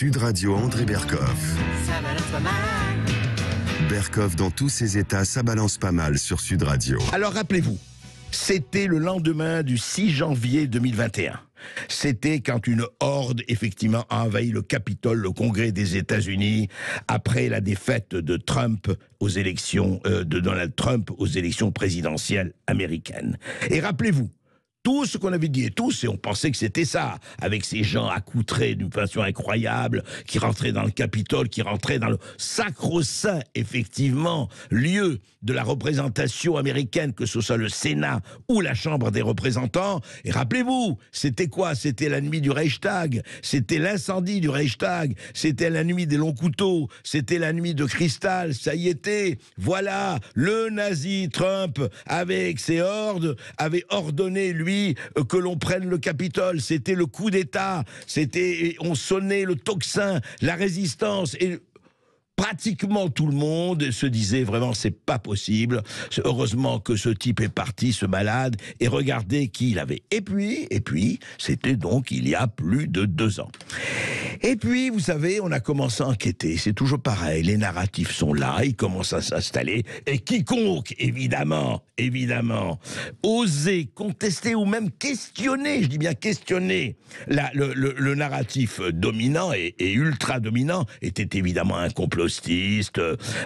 Sud Radio André Berkoff. Ça balance pas mal. Berkoff dans tous ses états, ça balance pas mal sur Sud Radio. Alors rappelez-vous, c'était le lendemain du 6 janvier 2021. C'était quand une horde, effectivement, a envahi le Capitole, le Congrès des États-Unis, après la défaite de Trump aux élections, de Donald Trump aux élections présidentielles américaines. Et rappelez-vous, tout ce qu'on avait dit et tous, et on pensait que c'était ça, avec ces gens accoutrés d'une façon incroyable, qui rentraient dans le Capitole, qui rentraient dans le sacro-saint, effectivement, lieu de la représentation américaine, que ce soit le Sénat ou la Chambre des représentants. Et rappelez-vous, c'était quoi? C'était la nuit du Reichstag, c'était l'incendie du Reichstag, c'était la nuit des longs couteaux, c'était la nuit de cristal, ça y était. Voilà, le nazi Trump, avec ses hordes, avait ordonné, lui, que l'on prenne le Capitole. C'était le coup d'État, on sonnait le tocsin, la résistance, et pratiquement tout le monde se disait vraiment c'est pas possible, heureusement que ce type est parti, ce malade, et regardez qui il avait. Et puis, c'était donc il y a plus de 2 ans. Et puis, vous savez, on a commencé à enquêter, c'est toujours pareil, les narratifs sont là, ils commencent à s'installer, et quiconque, évidemment, osait contester ou même questionner, je dis bien questionner, le narratif dominant et ultra dominant, était évidemment un complotiste,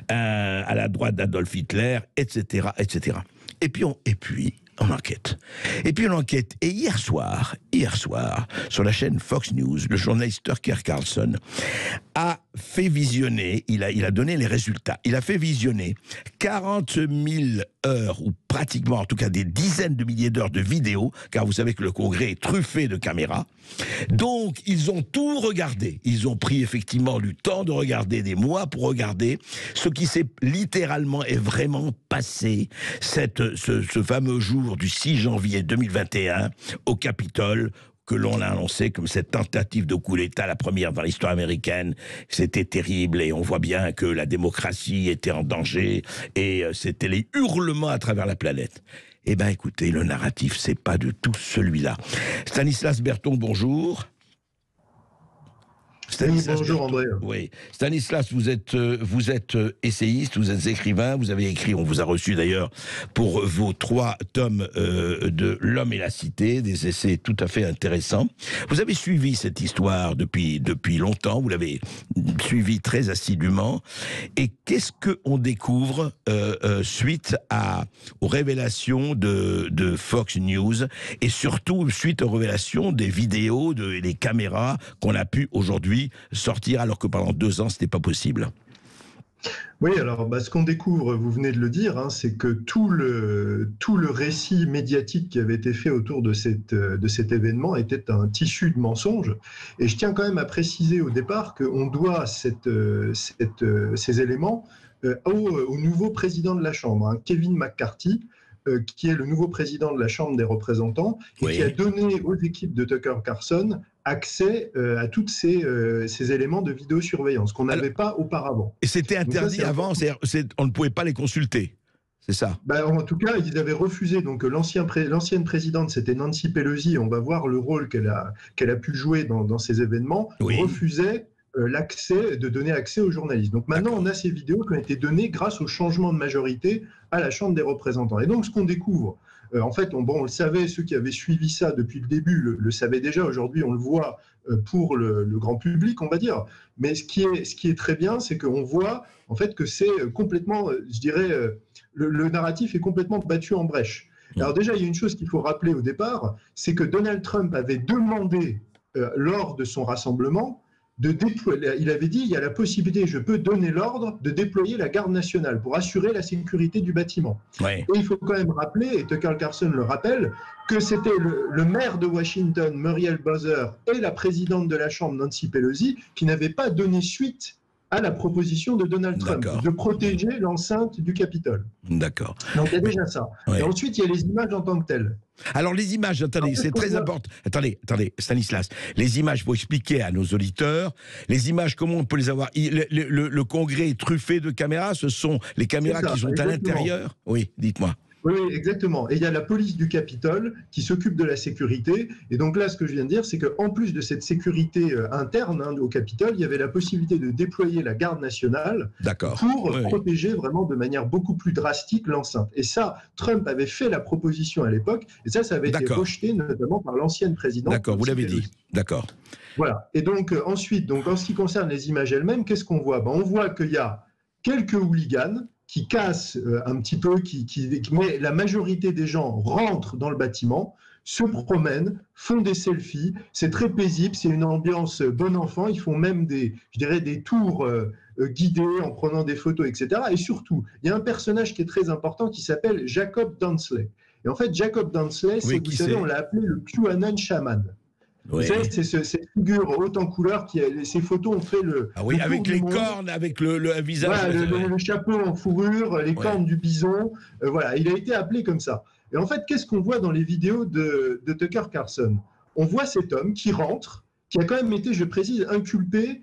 à la droite d'Adolf Hitler, etc., etc. Et puis on enquête. Et puis on enquête. Et hier soir, sur la chaîne Fox News, le journaliste Tucker Carlson a fait visionner, il a donné les résultats, il a fait visionner 40 000 heures, ou pratiquement, en tout cas des dizaines de milliers d'heures de vidéos, car vous savez que le Congrès est truffé de caméras. Donc, ils ont tout regardé. Ils ont pris effectivement du temps de regarder, des mois pour regarder ce qui s'est littéralement et vraiment passé ce fameux jour du 6 janvier 2021 au Capitole, que l'on a annoncé comme cette tentative de coup d'État, la première dans l'histoire américaine. C'était terrible, et on voit bien que la démocratie était en danger, et c'était les hurlements à travers la planète. Eh bien, écoutez, le narratif, c'est pas du tout celui-là. Stanislas Berton, bonjour. Stanislas, bonjour André. Oui, Stanislas, vous êtes essayiste, vous êtes écrivain, vous avez écrit, on vous a reçu d'ailleurs pour vos 3 tomes de L'Homme et la Cité, des essais tout à fait intéressants. Vous avez suivi cette histoire depuis longtemps, vous l'avez suivi très assidûment. Et qu'est-ce qu'on découvre suite aux révélations de Fox News, et surtout suite aux révélations des vidéos, des caméras qu'on a pu aujourd'hui sortir, alors que pendant 2 ans, c'était pas possible? Oui, alors ce qu'on découvre, vous venez de le dire, hein, c'est que tout le récit médiatique qui avait été fait autour de cet événement était un tissu de mensonges. Et je tiens quand même à préciser au départ qu'on doit ces éléments au nouveau président de la Chambre, hein, Kevin McCarthy, qui est le nouveau président de la Chambre des représentants, et qui a donné aux équipes de Tucker Carlson accès à tous ces éléments de vidéosurveillance qu'on n'avait pas auparavant. Et c'était interdit avant, on ne pouvait pas les consulter, c'est ça? En tout cas, ils avaient refusé. Donc l'ancienne présidente, c'était Nancy Pelosi, on va voir le rôle qu'elle a pu jouer dans ces événements, refusait de donner accès aux journalistes. Donc maintenant, on a ces vidéos qui ont été données grâce au changement de majorité à la Chambre des représentants. Et donc, ce qu'on découvre, en fait, on le savait, ceux qui avaient suivi ça depuis le début le savaient déjà. Aujourd'hui, on le voit pour le grand public, on va dire. Mais ce qui est très bien, c'est qu'on voit en fait que c'est complètement, je dirais, le narratif est complètement battu en brèche. Alors déjà, il y a une chose qu'il faut rappeler au départ, c'est que Donald Trump avait demandé lors de son rassemblement il avait dit, il y a la possibilité, je peux donner l'ordre de déployer la garde nationale pour assurer la sécurité du bâtiment. Et il faut quand même rappeler, et Tucker Carlson le rappelle, que c'était le maire de Washington, Muriel Bowser, et la présidente de la Chambre, Nancy Pelosi, qui n'avaient pas donné suite à la proposition de Donald Trump de protéger l'enceinte du Capitole. D'accord. Donc il y a déjà ça. Et ensuite, il y a les images en tant que telles. Alors les images, attendez, c'est très important. Attendez, Stanislas, les images, pour expliquer à nos auditeurs, les images, comment on peut les avoir? Le Congrès est truffé de caméras, ce sont les caméras qui sont à l'intérieur? Oui, dites-moi. Oui, exactement. Et il y a la police du Capitole qui s'occupe de la sécurité. Et donc là, ce que je viens de dire, c'est qu'en plus de cette sécurité interne au Capitole, il y avait la possibilité de déployer la garde nationale pour protéger vraiment de manière beaucoup plus drastique l'enceinte. Et ça, Trump avait fait la proposition à l'époque, et ça avait été rejeté notamment par l'ancienne présidente. D'accord, vous l'avez dit. D'accord. Voilà. Et donc ensuite, en ce qui concerne les images elles-mêmes, qu'est-ce qu'on voit? On voit qu'il y a quelques hooligans qui cassent un petit peu, mais la majorité des gens rentrent dans le bâtiment, se promènent, font des selfies. C'est très paisible, c'est une ambiance bon enfant. Ils font même des tours guidés en prenant des photos, etc. Et surtout, il y a un personnage qui est très important qui s'appelle Jacob Dansley. Et en fait, Jacob Dansley, vous savez, on l'a appelé le QAnon shaman. Oui. Vous savez, c'est cette figure haute en couleur ces photos ont fait le. Ah oui, avec les cornes, avec le visage. Voilà, le chapeau en fourrure, les cornes du bison. Voilà, il a été appelé comme ça. Et en fait, qu'est-ce qu'on voit dans les vidéos de Tucker Carlson? On voit cet homme qui rentre, qui a quand même été, je précise, inculpé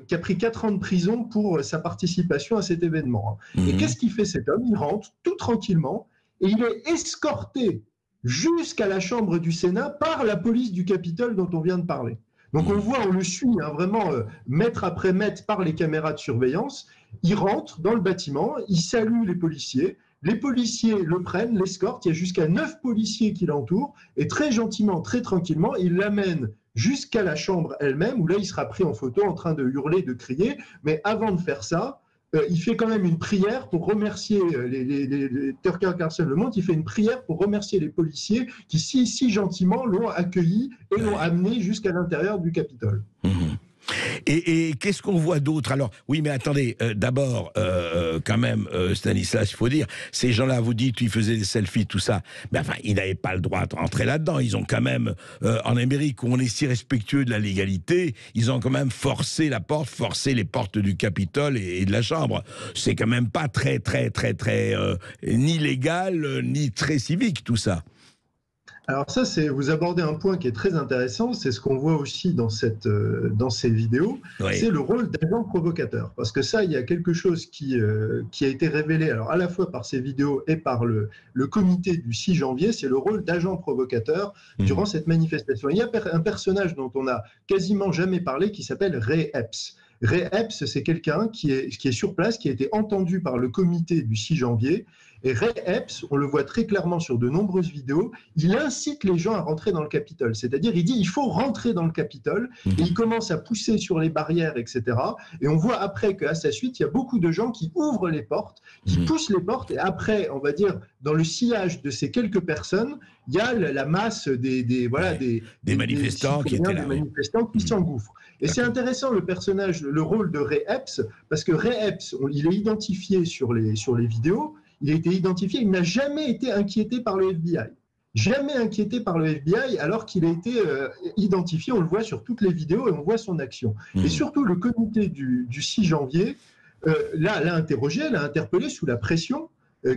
qui a pris 4 ans de prison pour sa participation à cet événement. Et qu'est-ce qu'il fait cet homme? Il rentre tout tranquillement et il est escorté jusqu'à la chambre du Sénat par la police du Capitole dont on vient de parler. Donc on le suit vraiment mètre après mètre par les caméras de surveillance. Il rentre dans le bâtiment, il salue les policiers le prennent, l'escortent, il y a jusqu'à 9 policiers qui l'entourent, et très gentiment, très tranquillement, il l'amène jusqu'à la chambre elle-même, où là il sera pris en photo en train de hurler, de crier, mais avant de faire ça, il fait quand même une prière pour remercier les Tucker Carlson le montre, il fait une prière pour remercier les policiers qui si gentiment l'ont accueilli et l'ont amené jusqu'à l'intérieur du Capitole. Et qu'est-ce qu'on voit d'autre? Alors, oui, mais attendez, d'abord, quand même, Stanislas, il faut dire, ces gens-là, vous dites, ils faisaient des selfies, tout ça, mais enfin, ils n'avaient pas le droit de rentrer là-dedans. Ils ont quand même, en Amérique, où on est si respectueux de la légalité, ils ont quand même forcé les portes du Capitole et de la Chambre. C'est quand même pas très, ni légal, ni très civique, tout ça. Alors ça, vous abordez un point qui est très intéressant, c'est ce qu'on voit aussi dans ces vidéos, c'est le rôle d'agent provocateur. Parce que ça, il y a quelque chose qui a été révélé, alors à la fois par ces vidéos et par le comité du 6 janvier, c'est le rôle d'agent provocateur durant cette manifestation. Il y a un personnage dont on n'a quasiment jamais parlé qui s'appelle Ray Epps. Ray Epps, c'est quelqu'un qui est sur place, qui a été entendu par le comité du 6 janvier. Et Ray Epps, on le voit très clairement sur de nombreuses vidéos, il incite les gens à rentrer dans le Capitole. C'est-à-dire, il dit il faut rentrer dans le Capitole, et il commence à pousser sur les barrières, etc. Et on voit après qu'à sa suite, il y a beaucoup de gens qui ouvrent les portes, qui poussent les portes, et après, on va dire, dans le sillage de ces quelques personnes, il y a la masse des manifestants qui étaient là. Des manifestants qui s'engouffrent. Et c'est intéressant le rôle de Ray Epps, parce que Ray Epps, il est identifié sur les vidéos, il a été identifié, il n'a jamais été inquiété par le FBI. Jamais inquiété par le FBI, alors qu'il a été identifié, on le voit sur toutes les vidéos et on voit son action. Et surtout, le comité du 6 janvier l'a interrogé, l'a interpellé sous la pression.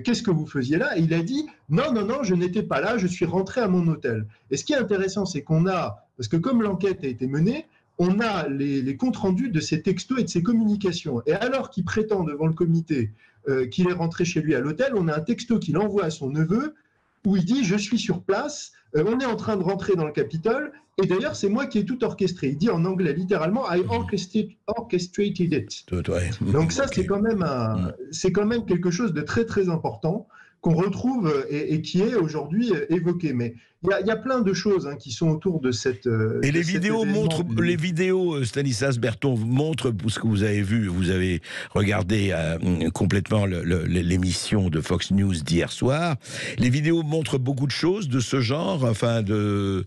Qu'est-ce que vous faisiez là? Et il a dit non, je n'étais pas là, je suis rentré à mon hôtel. Et ce qui est intéressant, c'est parce que comme l'enquête a été menée, on a les comptes rendus de ses textos et de ses communications. Et alors qu'il prétend devant le comité qu'il est rentré chez lui à l'hôtel, on a un texto qu'il envoie à son neveu où il dit « Je suis sur place, on est en train de rentrer dans le Capitole, et d'ailleurs, c'est moi qui ai tout orchestré. » Il dit en anglais, littéralement « I orchestrated it ». Donc ça, c'est quand même quelque chose de très, très important qu'on retrouve et qui est aujourd'hui évoqué. Mais il y a plein de choses qui sont autour de cette... Et les vidéos, Stanislas Berton, montrent ce que vous avez vu. Vous avez regardé complètement l'émission de Fox News d'hier soir. Les vidéos montrent beaucoup de choses de ce genre, enfin de...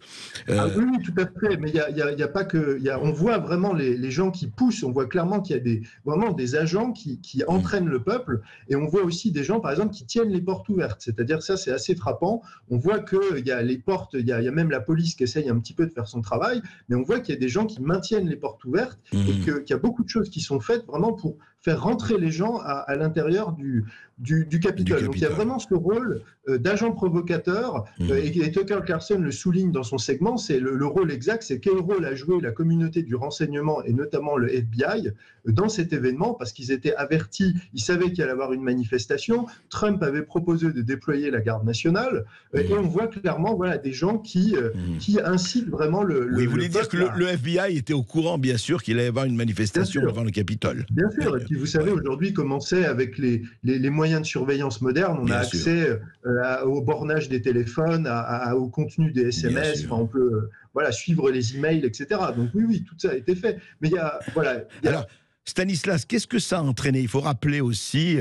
oui, tout à fait. Mais il y a pas que... on voit vraiment les gens qui poussent. On voit clairement qu'il y a vraiment des agents qui entraînent le peuple. Et on voit aussi des gens, par exemple, qui tiennent les portes ouvertes. C'est-à-dire, ça, c'est assez frappant. On voit qu'il y a les portes, il y a même la police qui essaye un petit peu de faire son travail, mais on voit qu'il y a des gens qui maintiennent les portes ouvertes et qu'il y a beaucoup de choses qui sont faites vraiment pour faire rentrer les gens à l'intérieur du Capitole. Donc il y a vraiment ce rôle d'agent provocateur, et Tucker Carlson le souligne dans son segment, c'est le rôle exact, c'est quel rôle a joué la communauté du renseignement et notamment le FBI dans cet événement, parce qu'ils étaient avertis, ils savaient qu'il allait y avoir une manifestation, Trump avait proposé de déployer la garde nationale, et on voit clairement des gens qui incitent vraiment le vous voulez dire que le FBI était au courant, bien sûr, qu'il allait y avoir une manifestation devant le Capitole. Bien sûr, et puis vous savez, aujourd'hui, comment c'est avec les moyens de surveillance modernes, on a accès au bornage des téléphones, au contenu des SMS, on peut suivre les emails, etc. Donc oui, tout ça a été fait. Mais il y a... Alors, Stanislas, qu'est-ce que ça a entraîné? Il faut rappeler aussi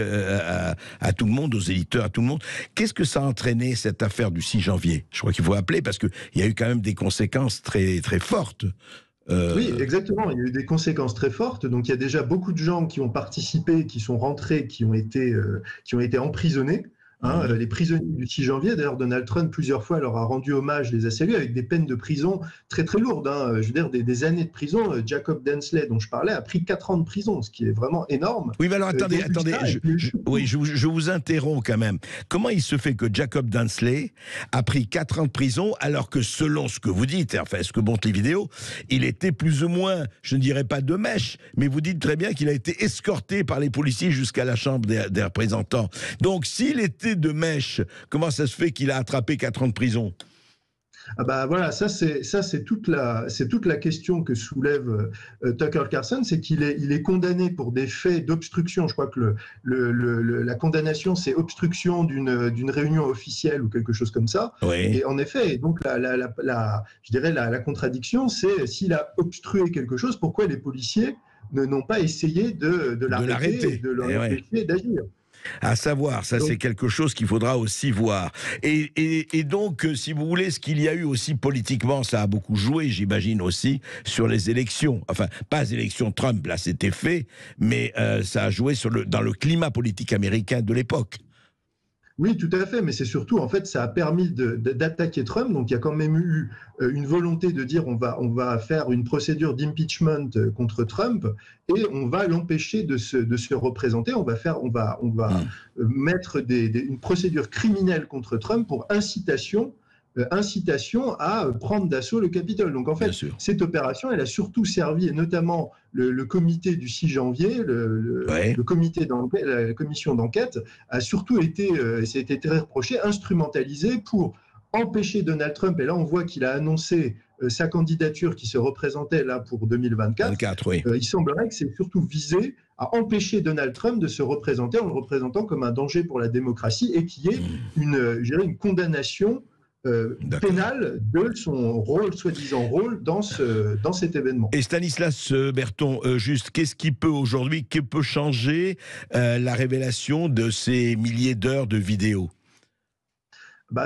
à tout le monde, aux éditeurs, à tout le monde, qu'est-ce que ça a entraîné, cette affaire du 6 janvier? Je crois qu'il faut rappeler, parce qu'il y a eu quand même des conséquences très, très fortes. Oui, exactement. Il y a eu des conséquences très fortes. Donc, il y a déjà beaucoup de gens qui ont participé, qui sont rentrés, qui ont été emprisonnés. Les prisonniers du 6 janvier, d'ailleurs, Donald Trump, plusieurs fois, leur a rendu hommage, les a salués avec des peines de prison très, très lourdes. Je veux dire, des années de prison. Jacob Densley, dont je parlais, a pris 4 ans de prison, ce qui est vraiment énorme. Oui, mais alors, attendez, je vous interromps quand même. Comment il se fait que Jacob Densley a pris 4 ans de prison, alors que selon ce que vous dites, enfin, ce que montrent les vidéos, il était plus ou moins, je ne dirais pas de mèche, mais vous dites très bien qu'il a été escorté par les policiers jusqu'à la Chambre des représentants. Donc, s'il était de mèche, comment ça se fait qu'il a attrapé 4 ans de prison? Ça c'est toute la question que soulève Tucker Carlson, c'est qu'il est condamné pour des faits d'obstruction. Je crois que la condamnation, c'est obstruction d'une réunion officielle ou quelque chose comme ça. Oui. Et en effet, donc je dirais la contradiction, c'est s'il a obstrué quelque chose, pourquoi les policiers n'ont pas essayé de l'arrêter, de l'empêcher d'agir? À savoir, ça c'est quelque chose qu'il faudra aussi voir. Et donc, si vous voulez, ce qu'il y a eu aussi politiquement, ça a beaucoup joué, j'imagine aussi, sur les élections. Enfin, pas les élections Trump, là c'était fait, mais ça a joué dans le climat politique américain de l'époque. Oui, tout à fait, mais c'est surtout, en fait, ça a permis d'attaquer Trump. Donc, il y a quand même eu une volonté de dire on va faire une procédure d'impeachment contre Trump et on va l'empêcher de se représenter. On va mettre une procédure criminelle contre Trump pour incitation à prendre d'assaut le Capitole. Donc en fait, cette opération, elle a surtout servi, et notamment le comité du 6 janvier, le comité d'enquête, la commission d'enquête, a surtout été, ça a été très reproché, instrumentalisé pour empêcher Donald Trump, et là on voit qu'il a annoncé sa candidature qui se représentait là pour 2024. Il semblerait que c'est surtout visé à empêcher Donald Trump de se représenter en le représentant comme un danger pour la démocratie et qui est une condamnation pénale de son rôle, soi-disant rôle, dans cet événement. Et Stanislas Berton, juste, qu'est-ce qui peut aujourd'hui, que peut changer la révélation de ces milliers d'heures de vidéos?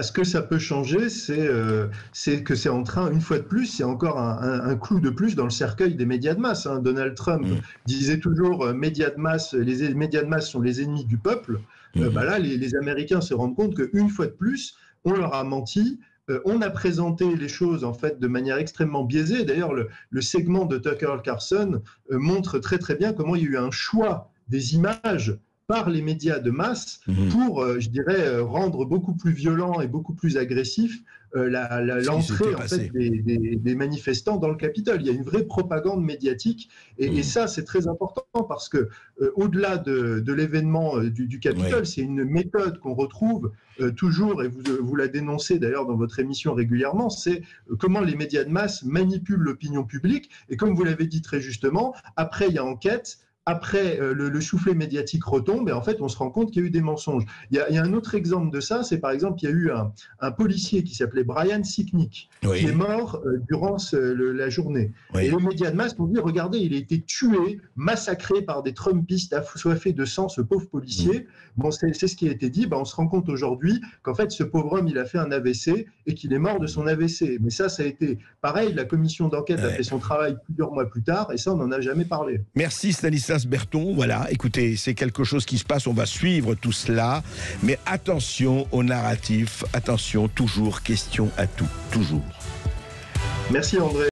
Ce que ça peut changer, c'est que c'est en train, une fois de plus, c'est encore un clou de plus dans le cercueil des médias de masse. Donald Trump disait toujours médias de masse, les médias de masse sont les ennemis du peuple. Là, les Américains se rendent compte qu'une fois de plus, on leur a menti, on a présenté les choses en fait de manière extrêmement biaisée. D'ailleurs, le segment de Tucker Carlson montre très très bien comment il y a eu un choix des images par les médias de masse pour, je dirais, rendre beaucoup plus violent et beaucoup plus agressif l'entrée en fait, des manifestants dans le Capitole. Il y a une vraie propagande médiatique et ça, c'est très important parce que au-delà de l'événement du Capitole, c'est une méthode qu'on retrouve toujours, et vous la dénoncez d'ailleurs dans votre émission régulièrement, c'est comment les médias de masse manipulent l'opinion publique. Et comme vous l'avez dit très justement, après il y a enquête. Après, le soufflet médiatique retombe et en fait, on se rend compte qu'il y a eu des mensonges. Il y a un autre exemple de ça, c'est par exemple, il y a eu un policier qui s'appelait Brian Sicknick, qui est mort durant la journée. Et les médias de masse ont dit, regardez, il a été tué, massacré par des Trumpistes assoiffés de sang, ce pauvre policier. Bon, c'est ce qui a été dit. On se rend compte aujourd'hui qu'en fait, ce pauvre homme, il a fait un AVC et qu'il est mort de son AVC. Mais ça a été pareil, la commission d'enquête a fait son travail plusieurs mois plus tard et ça, on n'en a jamais parlé. Merci Stanislas Berton, voilà, écoutez, c'est quelque chose qui se passe, on va suivre tout cela, mais attention au narratif, attention, toujours question à tout, toujours. Merci André.